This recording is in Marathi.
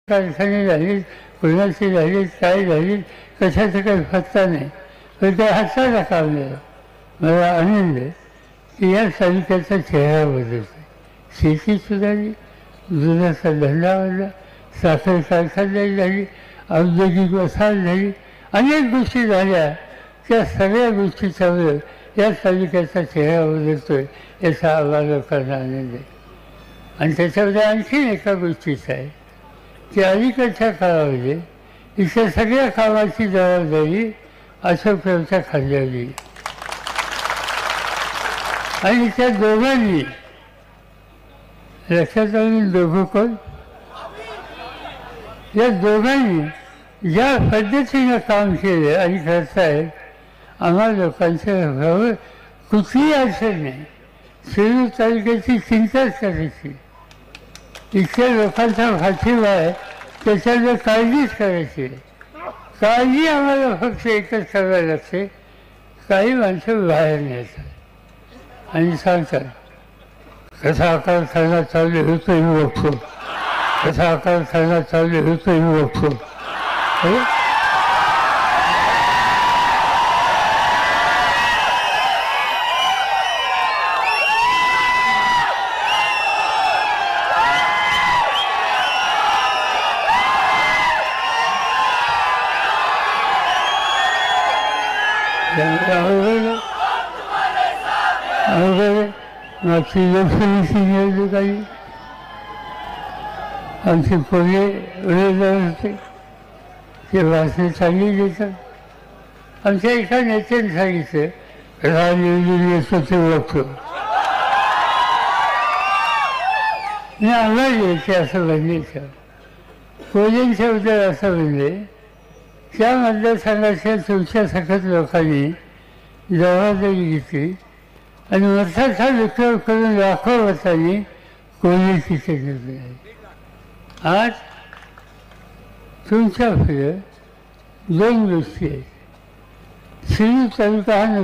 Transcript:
कारखाने झाली, कोणाची झाली, काय झाली, कशाचं काही पत्ता नाही. पण त्या हाताला काम दिलं. मला आनंद आहे की या तालुक्याचा चेहरा बदलतो. शेती सुधारली, दुधाचा धंदा वाढला, साखर कारखानदारी झाली, औद्योगिक वसाहत झाली, अनेक गोष्टी झाल्या. त्या सगळ्या गोष्टीचा या तालुक्याचा चेहरा बदलतोय याचा आम्हाला लोकांना आनंद आहे. आणि त्याच्यामध्ये आणखीन एका गोष्टीचं आहे की अलीकडच्या काळामध्ये इथल्या सगळ्या कामाची जबाबदारी अशोकरावच्या खांद्यावर दिली. आणि त्या दोघांनी लक्षात आलं दोघं कोण, या दोघांनी ज्या पद्धतीनं काम केलं आणि करतायत, आम्हाला लोकांच्या कुठलीही अडचण नाही. शिरूर तालुक्याची चिंताच करायची, इथल्या लोकांचा पाठिंबा आहे त्याच्यावर काळजीच करायची. काळजी आम्हाला फक्त एकच करायला लागते, काही माणसं बाहेर न्यायचं आणि सांगतात कसा आकार करण्यात चालू होतो हे बघतो, कसा आकार करण्यात चालू होतो हे बघतो. मागची लोकसभेची निवडणूक आली, आमचे पोहे उमेदवार होते, ते भाषण चांगली देतात. आमच्या एका नेत्याने सांगितलं कसा निवडून येतो ते ओळखतो. मी आम्हाला यायचे असं म्हणले. पोहेंच्याबद्दल असं म्हणले त्या मतदारसंघाच्या तुमच्या सखत लोकांनी जबाबदारी घेतली आणि मताचा विक्रम करून लाखो मतांनी कोणी तिथे घेतले. आज तुमच्या पुढे दोन गोष्टी आहेत. शिरूर तालुका हा